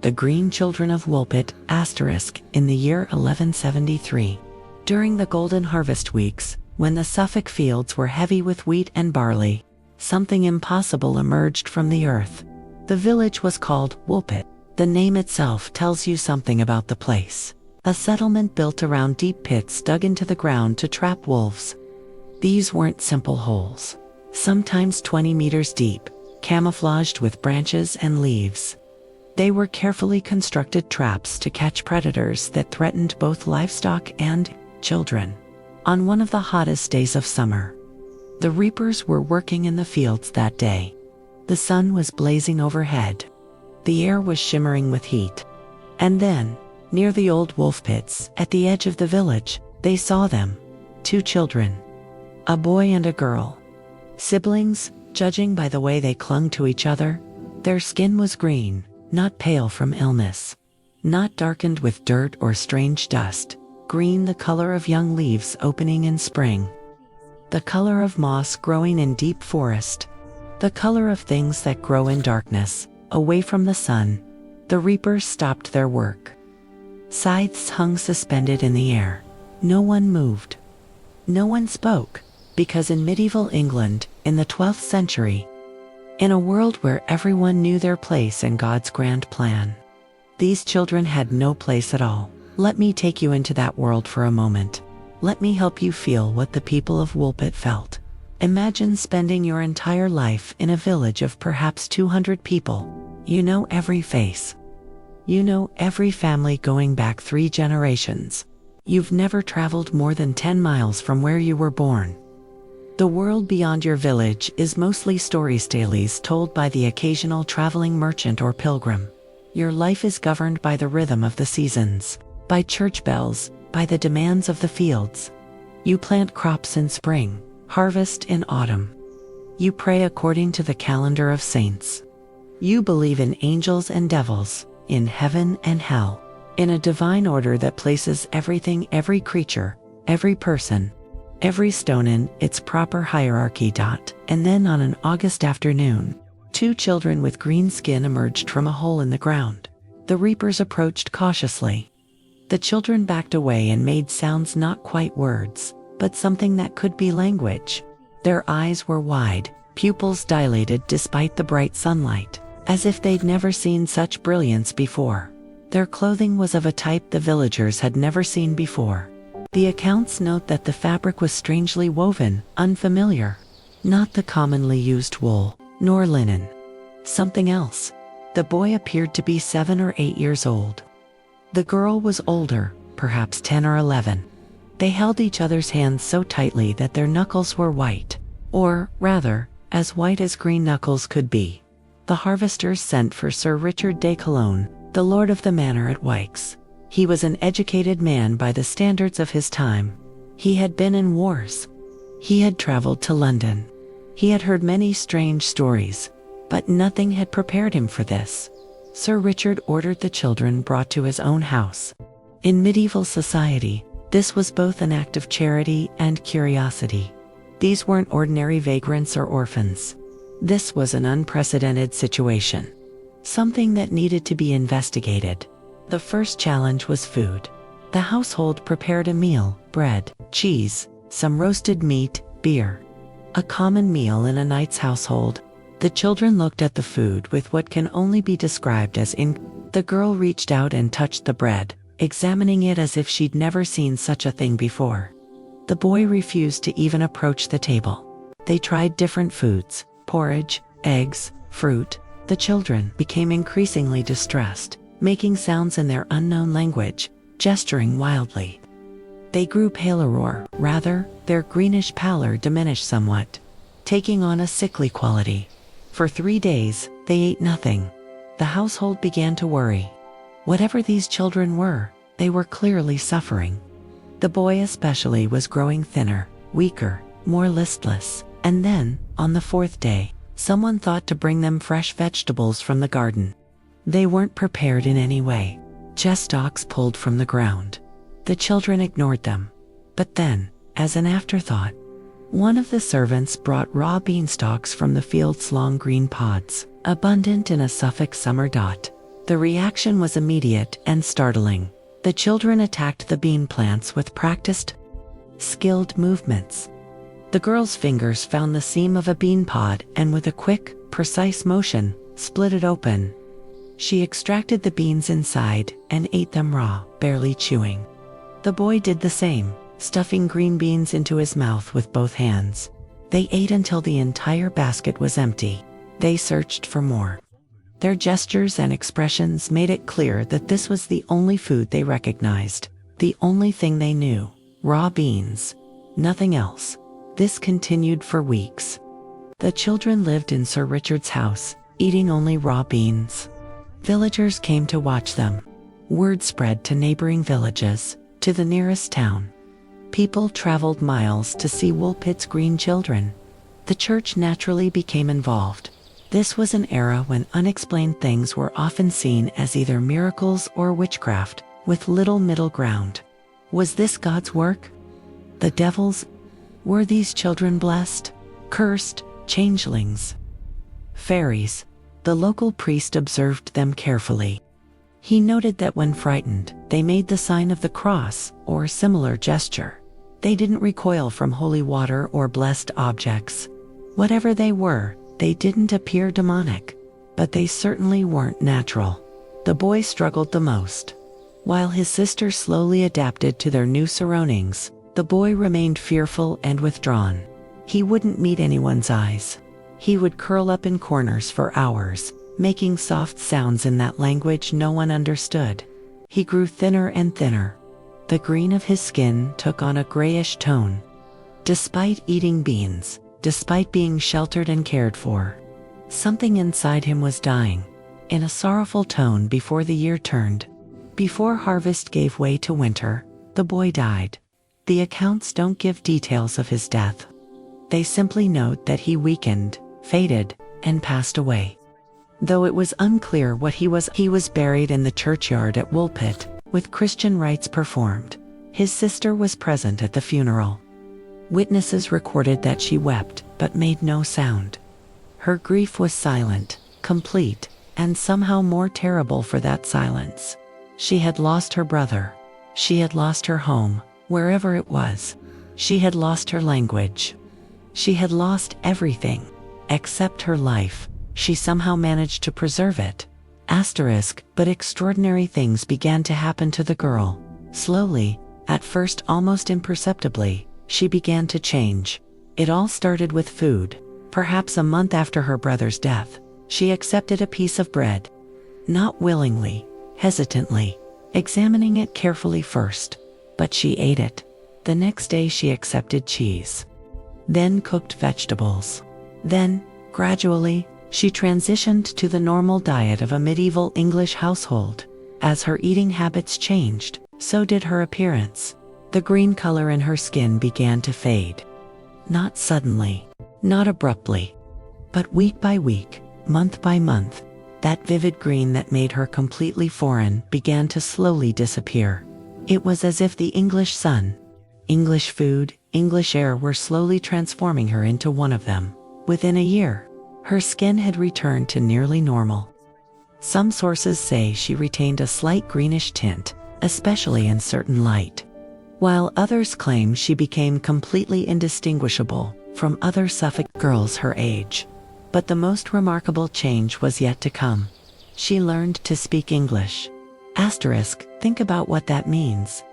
The Green Children of Woolpit, in the year 1173. During the golden harvest weeks, when the Suffolk fields were heavy with wheat and barley, something impossible emerged from the earth. The village was called Woolpit. The name itself tells you something about the place. A settlement built around deep pits dug into the ground to trap wolves. These weren't simple holes, sometimes 20 meters deep, camouflaged with branches and leaves. They were carefully constructed traps to catch predators that threatened both livestock and children. On one of the hottest days of summer, the reapers were working in the fields that day. The sun was blazing overhead. The air was shimmering with heat. And then, near the old wolf pits, at the edge of the village, they saw them. 2 children. A boy and a girl. Siblings, judging by the way they clung to each other. Their skin was green, not pale from illness, not darkened with dirt or strange dust, green, the color of young leaves opening in spring, the color of moss growing in deep forest, the color of things that grow in darkness, away from the sun. The reapers stopped their work. Scythes hung suspended in the air. No one moved. No one spoke, because in medieval England, in the 12th century, in a world where everyone knew their place in God's grand plan, these children had no place at all. Let me take you into that world for a moment. Let me help you feel what the people of Woolpit felt. Imagine spending your entire life in a village of perhaps 200 people. You know every face. You know every family going back 3 generations. You've never traveled more than 10 miles from where you were born. The world beyond your village is mostly stories told by the occasional traveling merchant or pilgrim. Your life is governed by the rhythm of the seasons, by church bells, by the demands of the fields. You plant crops in spring, harvest in autumn. You pray according to the calendar of saints. You believe in angels and devils, in heaven and hell, in a divine order that places everything, every creature, every person, every stone in its proper hierarchy. And then on an August afternoon, 2 children with green skin emerged from a hole in the ground. The reapers approached cautiously. The children backed away and made sounds, not quite words, but something that could be language. Their eyes were wide, pupils dilated despite the bright sunlight, as if they'd never seen such brilliance before. Their clothing was of a type the villagers had never seen before. The accounts note that the fabric was strangely woven, unfamiliar. Not the commonly used wool, nor linen. Something else. The boy appeared to be 7 or 8 years old. The girl was older, perhaps 10 or 11. They held each other's hands so tightly that their knuckles were white, or, rather, as white as green knuckles could be. The harvesters sent for Sir Richard de Cologne, the lord of the manor at Wykes. He was an educated man by the standards of his time. He had been in wars. He had traveled to London. He had heard many strange stories, but nothing had prepared him for this. Sir Richard ordered the children brought to his own house. In medieval society, this was both an act of charity and curiosity. These weren't ordinary vagrants or orphans. This was an unprecedented situation. Something that needed to be investigated. The first challenge was food. The household prepared a meal: bread, cheese, some roasted meat, beer. A common meal in a knight's household. The children looked at the food with what can only be described as The girl reached out and touched the bread, examining it as if she'd never seen such a thing before. The boy refused to even approach the table. They tried different foods: porridge, eggs, fruit. The children became increasingly distressed, making sounds in their unknown language, gesturing wildly. They grew paler, or rather, their greenish pallor diminished somewhat, taking on a sickly quality. For 3 days, they ate nothing. The household began to worry. Whatever these children were, they were clearly suffering. The boy especially was growing thinner, weaker, more listless. And then, on the 4th day, someone thought to bring them fresh vegetables from the garden. They weren't prepared in any way, just stalks pulled from the ground. The children ignored them. But then, as an afterthought, one of the servants brought raw beanstalks from the field's long green pods, abundant in a Suffolk summer. The reaction was immediate and startling. The children attacked the bean plants with practiced, skilled movements. The girl's fingers found the seam of a bean pod and with a quick, precise motion, split it open. She extracted the beans inside and ate them raw, barely chewing. The boy did the same, stuffing green beans into his mouth with both hands. They ate until the entire basket was empty. They searched for more. Their gestures and expressions made it clear that this was the only food they recognized, the only thing they knew. Raw beans. Nothing else. This continued for weeks. The children lived in Sir Richard's house, eating only raw beans. Villagers came to watch them. Word spread to neighboring villages, to the nearest town. People traveled miles to see Woolpit's green children. The church naturally became involved. This was an era when unexplained things were often seen as either miracles or witchcraft, with little middle ground. Was this God's work? The devil's? Were these children blessed? Cursed? Changelings? Fairies? The local priest observed them carefully. He noted that when frightened, they made the sign of the cross or similar gesture. They didn't recoil from holy water or blessed objects. Whatever they were, they didn't appear demonic, but they certainly weren't natural. The boy struggled the most. While his sister slowly adapted to their new surroundings, the boy remained fearful and withdrawn. He wouldn't meet anyone's eyes. He would curl up in corners for hours, making soft sounds in that language no one understood. He grew thinner and thinner. The green of his skin took on a grayish tone. Despite eating beans, despite being sheltered and cared for, something inside him was dying, in a sorrowful tone before the year turned. Before harvest gave way to winter, the boy died. The accounts don't give details of his death. They simply note that he weakened, faded, and passed away. Though it was unclear what he was buried in the churchyard at Woolpit, with Christian rites performed. His sister was present at the funeral. Witnesses recorded that she wept, but made no sound. Her grief was silent, complete, and somehow more terrible for that silence. She had lost her brother. She had lost her home, wherever it was. She had lost her language. She had lost everything, except her life. She somehow managed to preserve it. But extraordinary things began to happen to the girl. Slowly, at first almost imperceptibly, she began to change. It all started with food. Perhaps a month after her brother's death, she accepted a piece of bread. Not willingly, hesitantly, examining it carefully first. But she ate it. The next day she accepted cheese. Then cooked vegetables. Then, gradually, she transitioned to the normal diet of a medieval English household. As her eating habits changed, so did her appearance. The green color in her skin began to fade. Not suddenly, not abruptly, but week by week, month by month, that vivid green that made her completely foreign began to slowly disappear. It was as if the English sun, English food, English air were slowly transforming her into one of them. Within a year, her skin had returned to nearly normal. Some sources say she retained a slight greenish tint, especially in certain light, while others claim she became completely indistinguishable from other Suffolk girls her age. But the most remarkable change was yet to come. She learned to speak English. Think about what that means.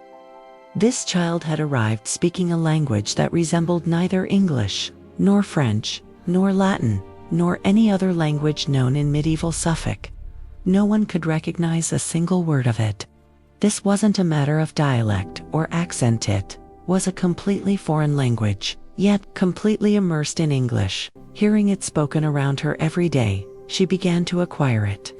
This child had arrived speaking a language that resembled neither English, nor French, nor Latin, nor any other language known in medieval Suffolk. No one could recognize a single word of it. This wasn't a matter of dialect or accent, it was a completely foreign language, yet completely immersed in English. Hearing it spoken around her every day, she began to acquire it.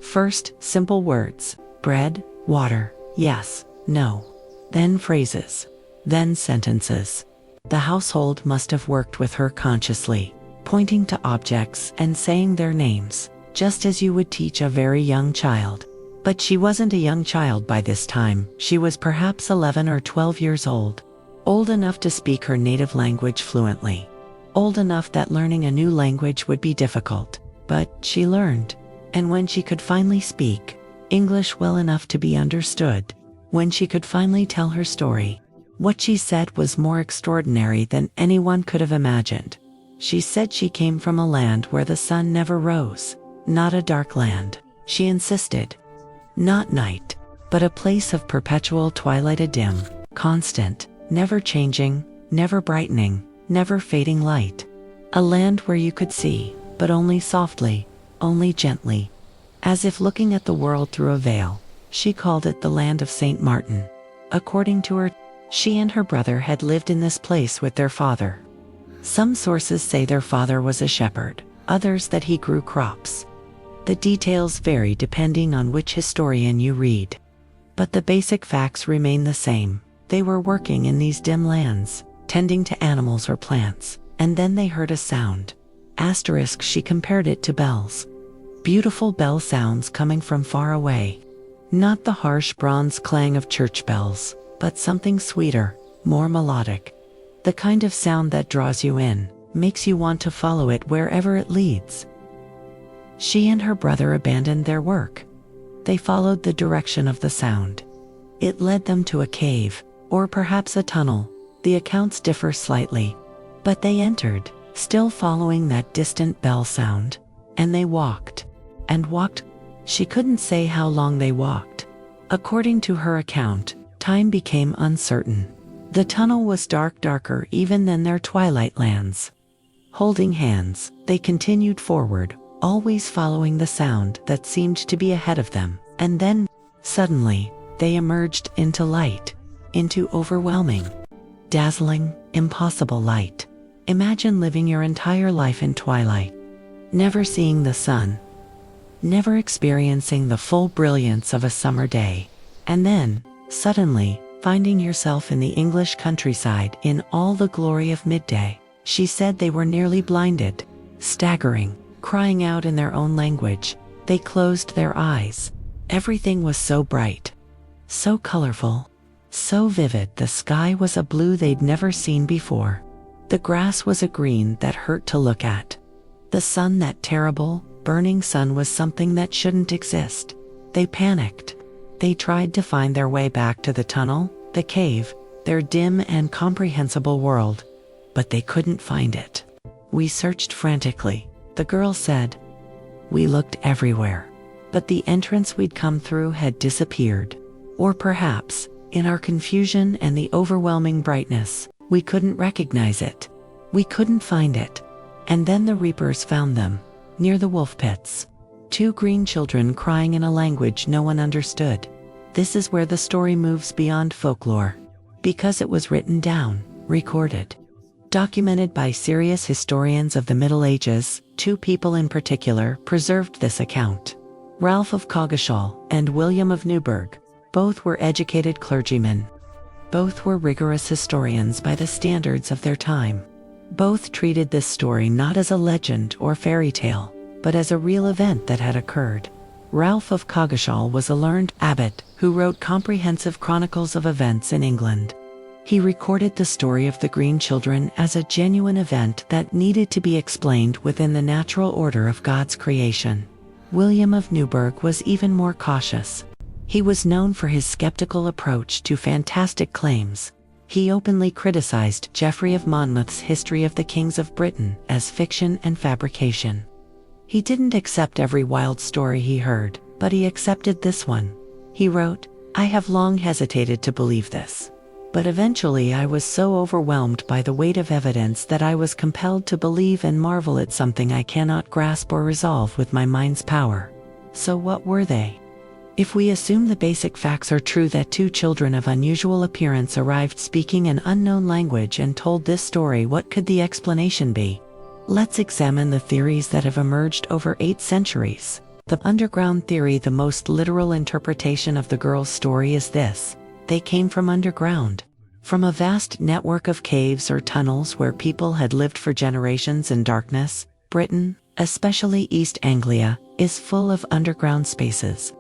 First, simple words, bread, water, yes, no. Then phrases. Then sentences. The household must have worked with her consciously, pointing to objects and saying their names, just as you would teach a very young child. But she wasn't a young child by this time. She was perhaps 11 or 12 years old. Old enough to speak her native language fluently. Old enough that learning a new language would be difficult. But she learned. And when she could finally speak, English well enough to be understood. When she could finally tell her story, what she said was more extraordinary than anyone could have imagined. She said she came from a land where the sun never rose, not a dark land, she insisted. Not night, but a place of perpetual twilight, a dim, constant, never changing, never brightening, never fading light. A land where you could see, but only softly, only gently. As if looking at the world through a veil, she called it the land of St. Martin. According to her, she and her brother had lived in this place with their father. Some sources say their father was a shepherd, others that he grew crops. The details vary depending on which historian you read. But the basic facts remain the same. They were working in these dim lands, tending to animals or plants, and then they heard a sound. Asterisk, she compared it to bells. Beautiful bell sounds coming from far away. Not the harsh bronze clang of church bells, but something sweeter, more melodic. The kind of sound that draws you in, makes you want to follow it wherever it leads. She and her brother abandoned their work. They followed the direction of the sound. It led them to a cave, or perhaps a tunnel. The accounts differ slightly. But they entered, still following that distant bell sound. And they walked. And walked. She couldn't say how long they walked. According to her account, time became uncertain. The tunnel was darker even than their twilight lands. Holding hands, they continued forward, always following the sound that seemed to be ahead of them. And then, suddenly, they emerged into light. Into overwhelming, dazzling, impossible light. Imagine living your entire life in twilight. Never seeing the sun. Never experiencing the full brilliance of a summer day. And then, suddenly, finding yourself in the English countryside in all the glory of midday. She said they were nearly blinded, staggering, crying out in their own language. They closed their eyes. Everything was so bright, so colorful, so vivid. The sky was a blue they'd never seen before. The grass was a green that hurt to look at. The sun, that terrible, burning sun, was something that shouldn't exist. They panicked. They tried to find their way back to the tunnel, the cave, their dim and incomprehensible world. But they couldn't find it. We searched frantically, the girl said. We looked everywhere. But the entrance we'd come through had disappeared. Or perhaps, in our confusion and the overwhelming brightness, we couldn't recognize it. We couldn't find it. And then the reapers found them, near the wolf pits. 2 green children crying in a language no one understood. This is where the story moves beyond folklore. Because it was written down, recorded, documented by serious historians of the Middle Ages. 2 people in particular preserved this account. Ralph of Coggeshall and William of Newburgh. Both were educated clergymen. Both were rigorous historians by the standards of their time. Both treated this story not as a legend or fairy tale, but as a real event that had occurred. Ralph of Coggeshall was a learned abbot who wrote comprehensive chronicles of events in England. He recorded the story of the Green Children as a genuine event that needed to be explained within the natural order of God's creation. William of Newburgh was even more cautious. He was known for his skeptical approach to fantastic claims. He openly criticized Geoffrey of Monmouth's History of the Kings of Britain as fiction and fabrication. He didn't accept every wild story he heard, but he accepted this one. He wrote, "I have long hesitated to believe this. But eventually I was so overwhelmed by the weight of evidence that I was compelled to believe and marvel at something I cannot grasp or resolve with my mind's power." So what were they? If we assume the basic facts are true, that 2 children of unusual appearance arrived speaking an unknown language and told this story, what could the explanation be? Let's examine the theories that have emerged over 8 centuries. The underground theory, the most literal interpretation of the girl's story, is this: they came from underground, from a vast network of caves or tunnels where people had lived for generations in darkness. Britain, especially East Anglia, is full of underground spaces.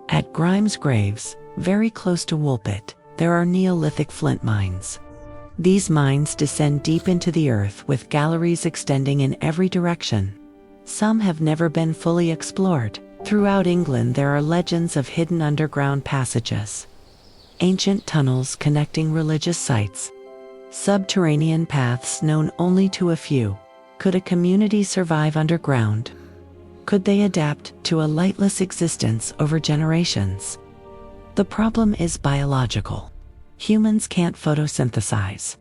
At Grimes Graves, very close to Woolpit, there are Neolithic flint mines. These mines descend deep into the earth with galleries extending in every direction. Some have never been fully explored, Throughout England there are legends of hidden underground passages, ancient tunnels connecting religious sites, subterranean paths known only to a few. Could a community survive underground? Could they adapt to a lightless existence over generations? The problem is biological. Humans can't photosynthesize.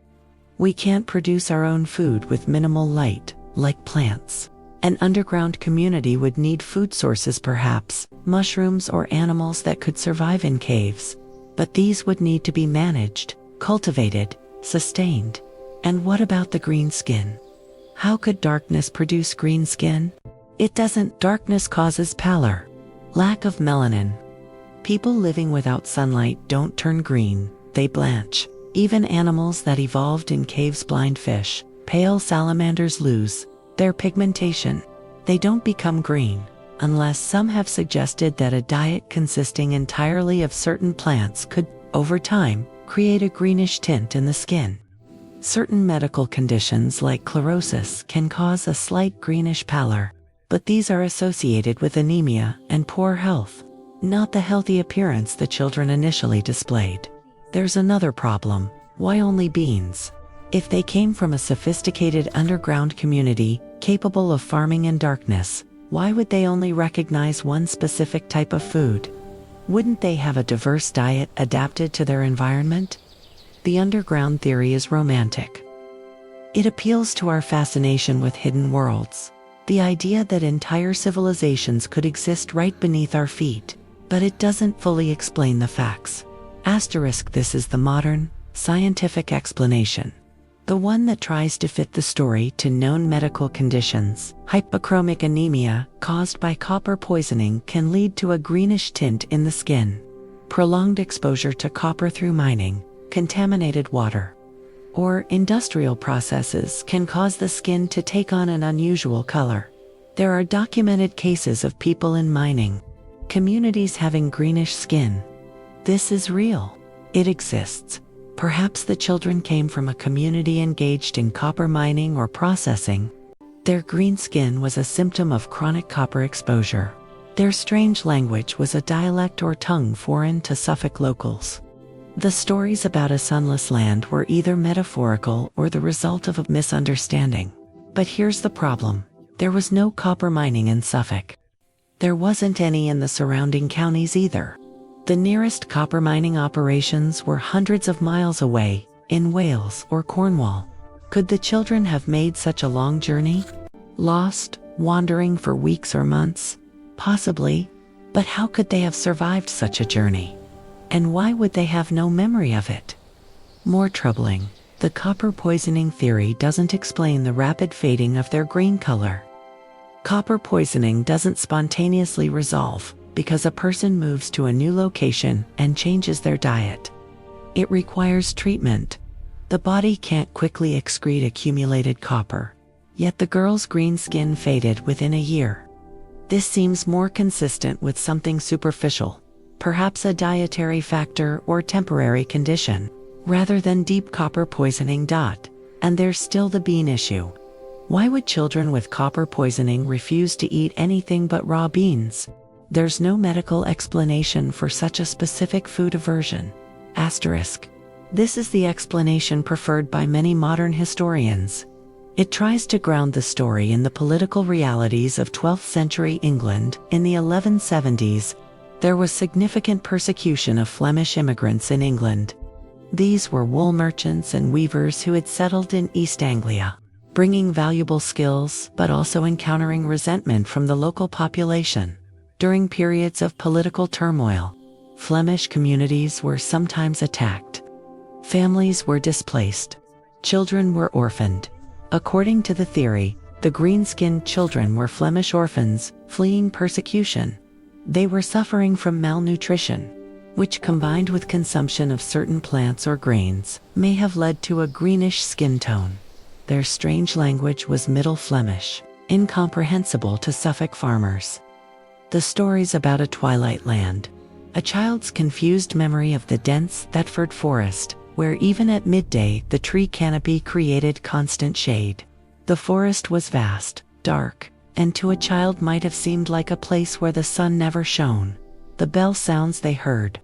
We can't produce our own food with minimal light, like plants. An underground community would need food sources, perhaps mushrooms or animals that could survive in caves. But these would need to be managed, cultivated, sustained. And what about the green skin? How could darkness produce green skin? It doesn't. Darkness causes pallor, lack of melanin. People living without sunlight don't turn green, they blanch. Even animals that evolved in caves, blind fish, pale salamanders, lose their pigmentation. They don't become green, unless some have suggested that a diet consisting entirely of certain plants could, over time, create a greenish tint in the skin. Certain medical conditions like chlorosis can cause a slight greenish pallor, but these are associated with anemia and poor health, not the healthy appearance the children initially displayed. There's another problem. Why only beans? If they came from a sophisticated underground community capable of farming in darkness, why would they only recognize one specific type of food? Wouldn't they have a diverse diet adapted to their environment? The underground theory is romantic. It appeals to our fascination with hidden worlds, the idea that entire civilizations could exist right beneath our feet, but it doesn't fully explain the facts. This is the modern, scientific explanation. The one that tries to fit the story to known medical conditions. Hypochromic anemia, caused by copper poisoning, can lead to a greenish tint in the skin. Prolonged exposure to copper through mining, contaminated water, or industrial processes can cause the skin to take on an unusual color. There are documented cases of people in mining communities having greenish skin. This is real. It exists. Perhaps the children came from a community engaged in copper mining or processing. Their green skin was a symptom of chronic copper exposure. Their strange language was a dialect or tongue foreign to Suffolk locals. The stories about a sunless land were either metaphorical or the result of a misunderstanding. But here's the problem. There was no copper mining in Suffolk. There wasn't any in the surrounding counties either. The nearest copper mining operations were hundreds of miles away, in Wales or Cornwall. Could the children have made such a long journey? Lost, wandering for weeks or months? Possibly. But how could they have survived such a journey? And why would they have no memory of it? More troubling, the copper poisoning theory doesn't explain the rapid fading of their green color. Copper poisoning doesn't spontaneously resolve because a person moves to a new location and changes their diet. It requires treatment. The body can't quickly excrete accumulated copper. Yet the girl's green skin faded within a year. This seems more consistent with something superficial, perhaps a dietary factor or temporary condition, rather than deep copper poisoning. And there's still the bean issue. Why would children with copper poisoning refuse to eat anything but raw beans? There's no medical explanation for such a specific food aversion. This is the explanation preferred by many modern historians. It tries to ground the story in the political realities of 12th century England. In the 1170s, there was significant persecution of Flemish immigrants in England. These were wool merchants and weavers who had settled in East Anglia, bringing valuable skills but also encountering resentment from the local population. During periods of political turmoil, Flemish communities were sometimes attacked. Families were displaced. Children were orphaned. According to the theory, the green-skinned children were Flemish orphans, fleeing persecution. They were suffering from malnutrition, which combined with consumption of certain plants or grains, may have led to a greenish skin tone. Their strange language was Middle Flemish, incomprehensible to Suffolk farmers. The stories about a twilight land, a child's confused memory of the dense Thetford forest, where even at midday the tree canopy created constant shade. The forest was vast, dark, and to a child might have seemed like a place where the sun never shone. The bell sounds they heard,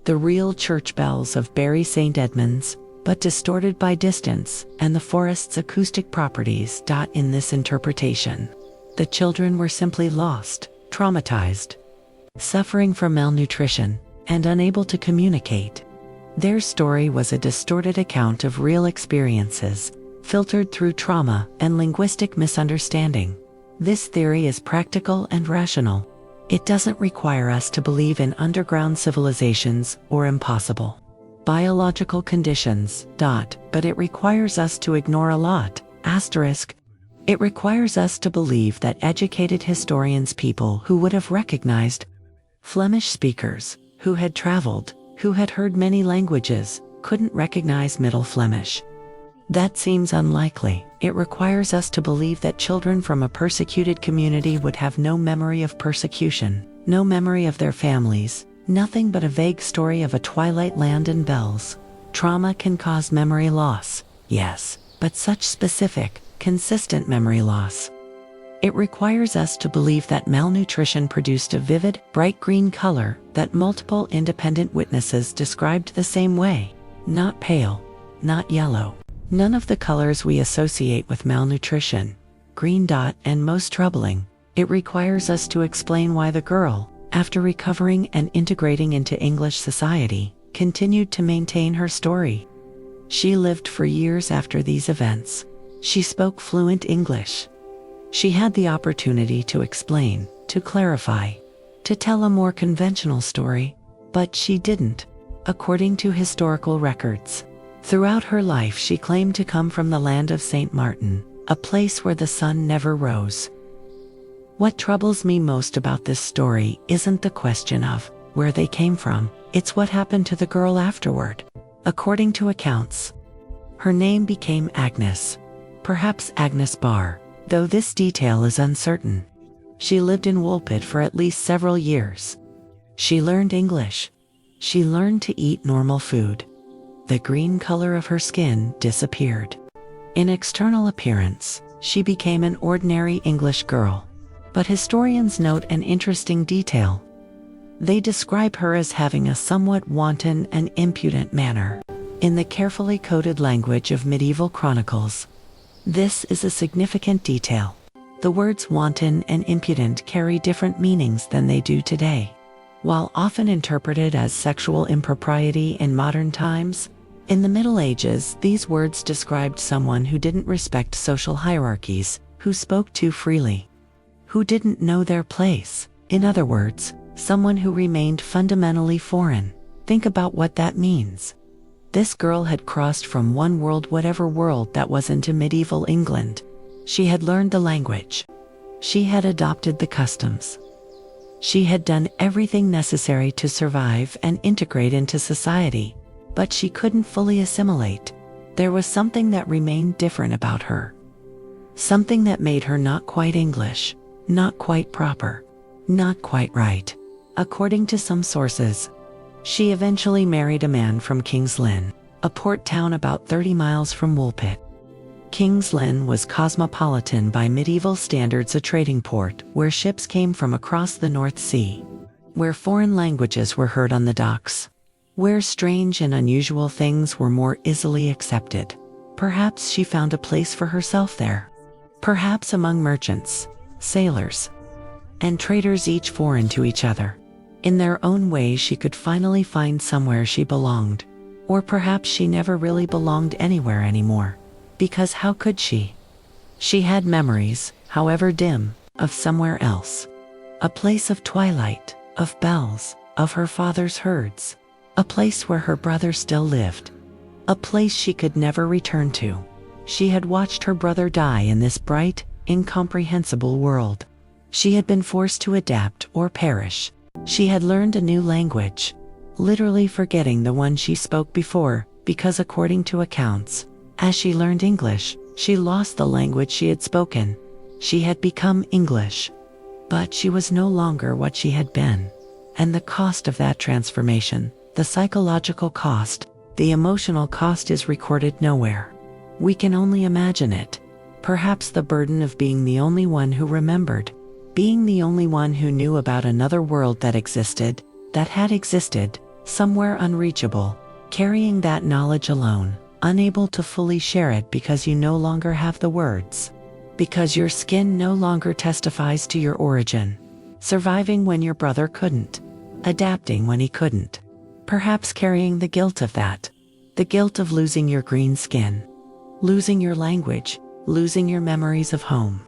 the real church bells of Bury St. Edmunds, but distorted by distance and the forest's acoustic properties. In this interpretation, the children were simply lost, traumatized, suffering from malnutrition, and unable to communicate. Their story was a distorted account of real experiences, filtered through trauma and linguistic misunderstanding. This theory is practical and rational. It doesn't require us to believe in underground civilizations or impossible biological conditions. But it requires us to ignore a lot. It requires us to believe that educated historians, people who would have recognized Flemish speakers, who had traveled, who had heard many languages, couldn't recognize Middle Flemish. That seems unlikely. It requires us to believe that children from a persecuted community would have no memory of persecution, no memory of their families, nothing but a vague story of a twilight land and bells. Trauma can cause memory loss, yes, but such specific, consistent memory loss. It requires us to believe that malnutrition produced a vivid, bright green color that multiple independent witnesses described the same way. Not pale, not yellow. None of the colors we associate with malnutrition. Green. And most troubling, it requires us to explain why the girl, after recovering and integrating into English society, continued to maintain her story. She lived for years after these events. She spoke fluent English. She had the opportunity to explain, to clarify, to tell a more conventional story, but she didn't, according to historical records. Throughout her life, she claimed to come from the land of St. Martin, a place where the sun never rose. What troubles me most about this story isn't the question of where they came from, it's what happened to the girl afterward. According to accounts, her name became Agnes, perhaps Agnes Barr, though this detail is uncertain. She lived in Woolpit for at least several years. She learned English. She learned to eat normal food. The green color of her skin disappeared. In external appearance, she became an ordinary English girl. But historians note an interesting detail. They describe her as having a somewhat wanton and impudent manner. In the carefully coded language of medieval chronicles, this is a significant detail. The words wanton and impudent carry different meanings than they do today. While often interpreted as sexual impropriety in modern times, in the Middle Ages, these words described someone who didn't respect social hierarchies, who spoke too freely, who didn't know their place. In other words, someone who remained fundamentally foreign. Think about what that means. This girl had crossed from one world, whatever world that was, into medieval England. She had learned the language. She had adopted the customs. She had done everything necessary to survive and integrate into society, but she couldn't fully assimilate. There was something that remained different about her. Something that made her not quite English, not quite proper, not quite right. According to some sources, she eventually married a man from King's Lynn, a port town about 30 miles from Woolpit. King's Lynn was cosmopolitan by medieval standards, a trading port where ships came from across the North Sea, where foreign languages were heard on the docks, where strange and unusual things were more easily accepted. Perhaps she found a place for herself there. Perhaps among merchants, sailors, and traders, each foreign to each other. In their own way, she could finally find somewhere she belonged. Or perhaps she never really belonged anywhere anymore. Because how could she? She had memories, however dim, of somewhere else. A place of twilight, of bells, of her father's herds. A place where her brother still lived. A place she could never return to. She had watched her brother die in this bright, incomprehensible world. She had been forced to adapt or perish. She had learned a new language, literally forgetting the one she spoke before, because according to accounts, as she learned English, she lost the language she had spoken. She had become English, but she was no longer what she had been. And the cost of that transformation, the psychological cost, the emotional cost, is recorded nowhere. We can only imagine it. Perhaps the burden of being the only one who remembered, being the only one who knew about another world that existed, that had existed, somewhere unreachable, carrying that knowledge alone, unable to fully share it because you no longer have the words. Because your skin no longer testifies to your origin. Surviving when your brother couldn't. Adapting when he couldn't. Perhaps carrying the guilt of that. The guilt of losing your green skin. Losing your language. Losing your memories of home.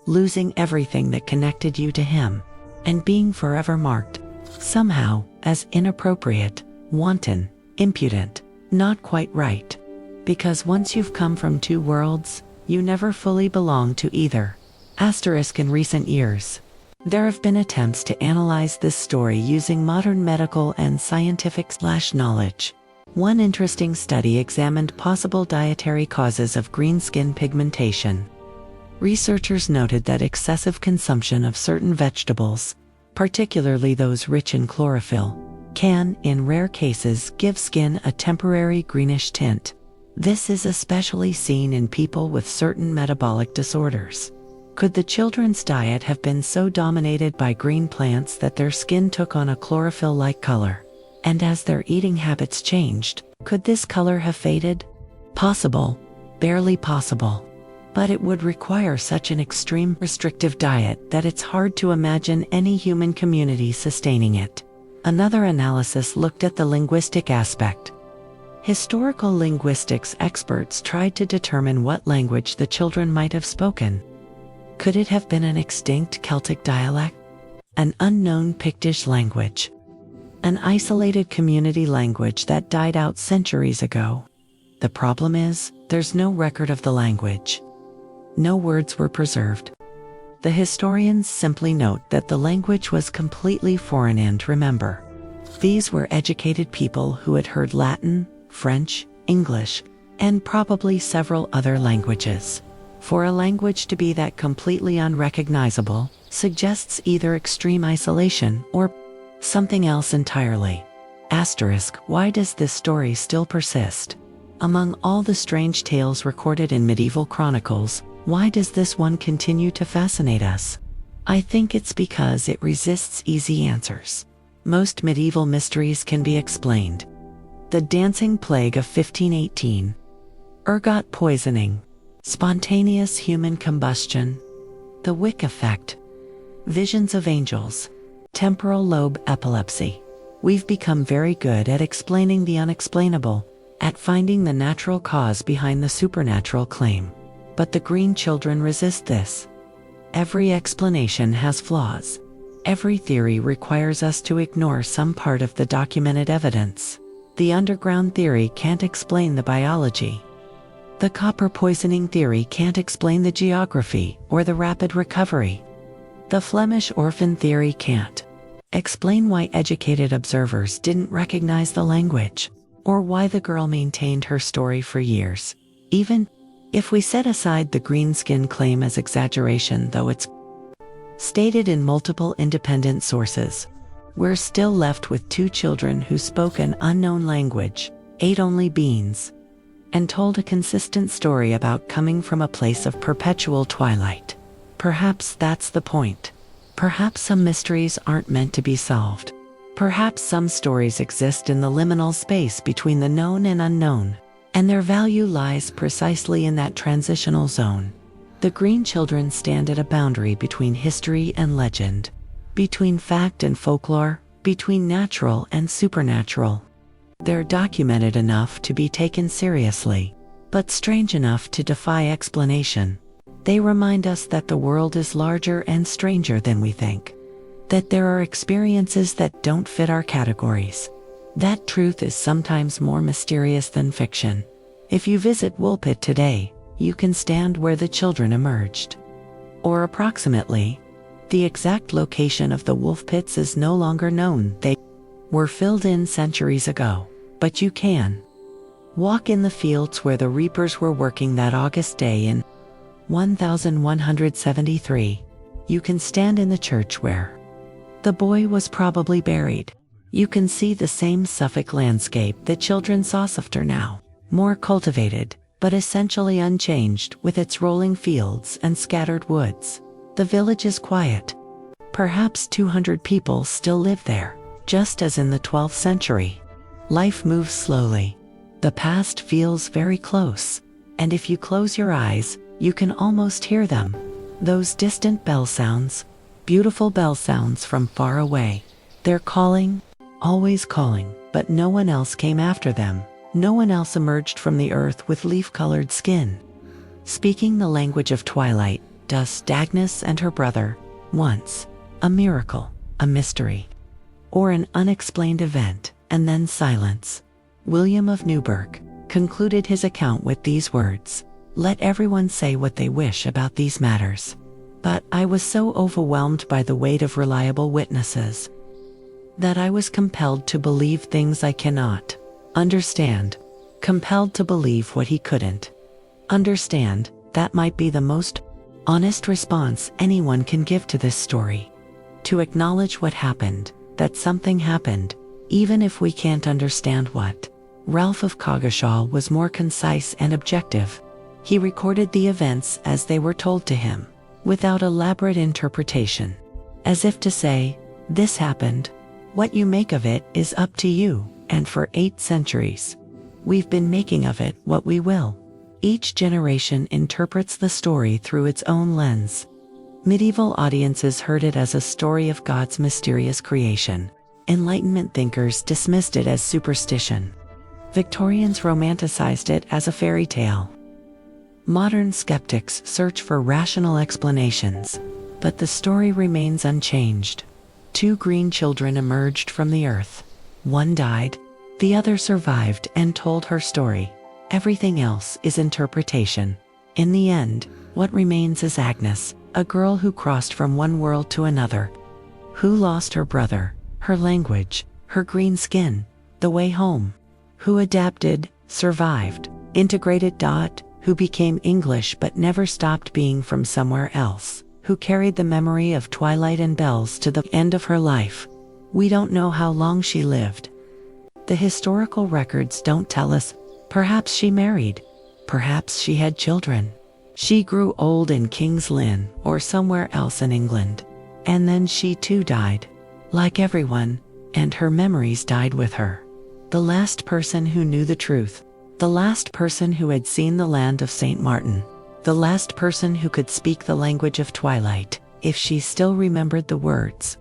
Losing everything that connected you to him. And being forever marked, somehow, as inappropriate, wanton, impudent, not quite right. Because once you've come from two worlds, you never fully belong to either. In recent years, there have been attempts to analyze this story using modern medical and scientific knowledge. One interesting study examined possible dietary causes of green skin pigmentation. Researchers noted that excessive consumption of certain vegetables, particularly those rich in chlorophyll, can, in rare cases, give skin a temporary greenish tint. This is especially seen in people with certain metabolic disorders. Could the children's diet have been so dominated by green plants that their skin took on a chlorophyll-like color? And as their eating habits changed, could this color have faded? Possible. Barely possible. But it would require such an extreme restrictive diet that it's hard to imagine any human community sustaining it. Another analysis looked at the linguistic aspect. Historical linguistics experts tried to determine what language the children might have spoken. Could it have been an extinct Celtic dialect? An unknown Pictish language? An isolated community language that died out centuries ago? The problem is, there's no record of the language. No words were preserved. The historians simply note that the language was completely foreign and remember. These were educated people who had heard Latin, French, English, and probably several other languages. For a language to be that completely unrecognizable suggests either extreme isolation or something else entirely. Why does this story still persist? Among all the strange tales recorded in medieval chronicles, why does this one continue to fascinate us? I think it's because it resists easy answers. Most medieval mysteries can be explained. The dancing plague of 1518. Ergot poisoning. Spontaneous human combustion. The Wick effect. Visions of angels. Temporal lobe epilepsy. We've become very good at explaining the unexplainable, at finding the natural cause behind the supernatural claim. But the green children resist this. Every explanation has flaws. Every theory requires us to ignore some part of the documented evidence. The underground theory can't explain the biology. The copper poisoning theory can't explain the geography or the rapid recovery. The Flemish orphan theory can't explain why educated observers didn't recognize the language, or why the girl maintained her story for years. Even if we set aside the green skin claim as exaggeration, though it's stated in multiple independent sources, we're still left with two children who spoke an unknown language, ate only beans, and told a consistent story about coming from a place of perpetual twilight. Perhaps that's the point. Perhaps some mysteries aren't meant to be solved. Perhaps some stories exist in the liminal space between the known and unknown, and their value lies precisely in that transitional zone. The green children stand at a boundary between history and legend, between fact and folklore, between natural and supernatural. They're documented enough to be taken seriously, but strange enough to defy explanation. They remind us that the world is larger and stranger than we think. That there are experiences that don't fit our categories. That truth is sometimes more mysterious than fiction. If you visit Woolpit today, you can stand where the children emerged. Or approximately. The exact location of the wolf pits is no longer known. They were filled in centuries ago. But you can walk in the fields where the reapers were working that August day in 1173. You can stand in the church where the boy was probably buried. You can see the same Suffolk landscape that children saw softer now, more cultivated, but essentially unchanged with its rolling fields and scattered woods. The village is quiet. Perhaps 200 people still live there, just as in the 12th century. Life moves slowly. The past feels very close, and if you close your eyes, you can almost hear them. Those distant bell sounds, beautiful bell sounds from far away. They're calling, always calling, but no one else came after them. No one else emerged from the earth with leaf-colored skin. Speaking the language of twilight, dust, Agnes and her brother, once. A miracle, a mystery, or an unexplained event, and then silence. William of Newburgh concluded his account with these words: "Let everyone say what they wish about these matters. But I was so overwhelmed by the weight of reliable witnesses that I was compelled to believe things I cannot understand, compelled to believe what he couldn't understand." That might be the most honest response anyone can give to this story. To acknowledge what happened, that something happened, even if we can't understand what. Ralph of Coggeshall was more concise and objective. He recorded the events as they were told to him, without elaborate interpretation. As if to say, this happened. What you make of it is up to you, and for 8 centuries, we've been making of it what we will. Each generation interprets the story through its own lens. Medieval audiences heard it as a story of God's mysterious creation. Enlightenment thinkers dismissed it as superstition. Victorians romanticized it as a fairy tale. Modern skeptics search for rational explanations, but the story remains unchanged. 2 green children emerged from the earth. One died, the other survived and told her story. Everything else is interpretation. In the end, what remains is Agnes, a girl who crossed from one world to another, who lost her brother, her language, her green skin, the way home, who adapted, survived, integrated. Who became English but never stopped being from somewhere else, who carried the memory of twilight and bells to the end of her life. We don't know how long she lived. The historical records don't tell us. Perhaps she married. Perhaps she had children. She grew old in King's Lynn or somewhere else in England. And then she too died. Like everyone, and her memories died with her. The last person who knew the truth. The last person who had seen the land of St. Martin. The last person who could speak the language of twilight, if she still remembered the words.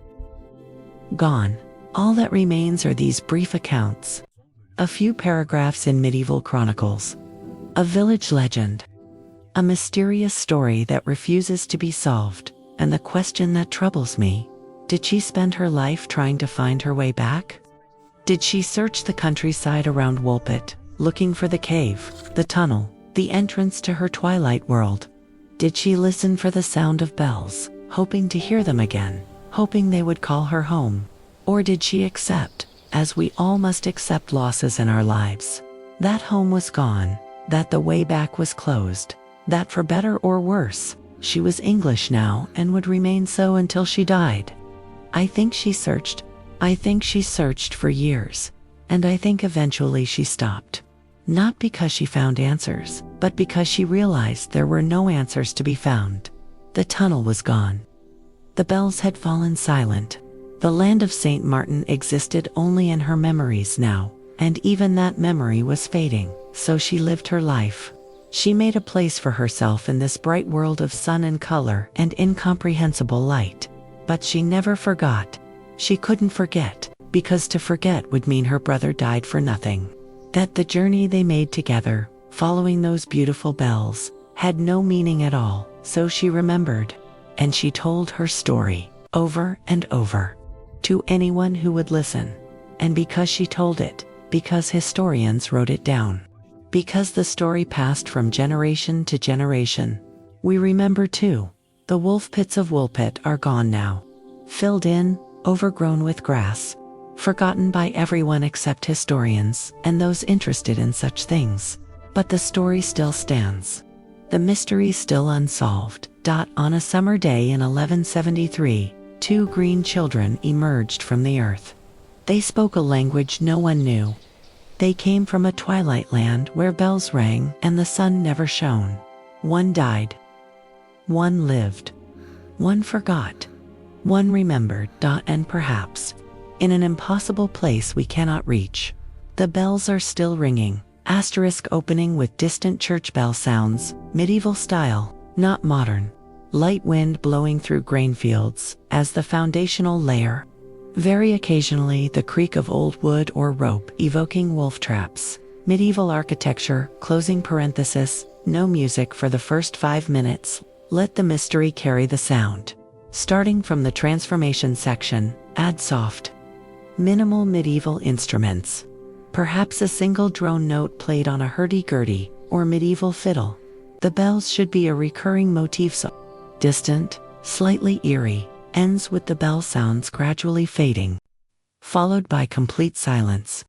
Gone. All that remains are these brief accounts. A few paragraphs in medieval chronicles. A village legend. A mysterious story that refuses to be solved, and the question that troubles me: did she spend her life trying to find her way back? Did she search the countryside around Woolpit, looking for the cave, the tunnel, the entrance to her twilight world? Did she listen for the sound of bells, hoping to hear them again, hoping they would call her home? Or did she accept, as we all must accept losses in our lives, that home was gone, that the way back was closed, that for better or worse, she was English now and would remain so until she died? I think she searched. I think she searched for years, and I think eventually she stopped. Not because she found answers, but because she realized there were no answers to be found. The tunnel was gone. The bells had fallen silent. The land of St. Martin existed only in her memories now, and even that memory was fading, so she lived her life. She made a place for herself in this bright world of sun and color and incomprehensible light. But she never forgot. She couldn't forget, because to forget would mean her brother died for nothing. That the journey they made together, following those beautiful bells, had no meaning at all, so she remembered. And she told her story, over and over, to anyone who would listen. And because she told it, because historians wrote it down, because the story passed from generation to generation, we remember too. The wolf pits of Woolpit are gone now. Filled in, overgrown with grass, forgotten by everyone except historians and those interested in such things. But the story still stands. The mystery still unsolved. On a summer day in 1173, 2 green children emerged from the earth. They spoke a language no one knew. They came from a twilight land where bells rang and the sun never shone. One died. One lived. One forgot. One remembered. And perhaps, in an impossible place we cannot reach, the bells are still ringing. Opening with distant church bell sounds, medieval style, not modern. Light wind blowing through grain fields as the foundational layer. Very occasionally the creak of old wood or rope evoking wolf traps. Medieval architecture, closing parenthesis, no music for the first 5 minutes. Let the mystery carry the sound. Starting from the transformation section, add soft, minimal medieval instruments. Perhaps a single drone note played on a hurdy-gurdy or medieval fiddle. The bells should be a recurring motif. Distant, slightly eerie, ends with the bell sounds gradually fading, followed by complete silence.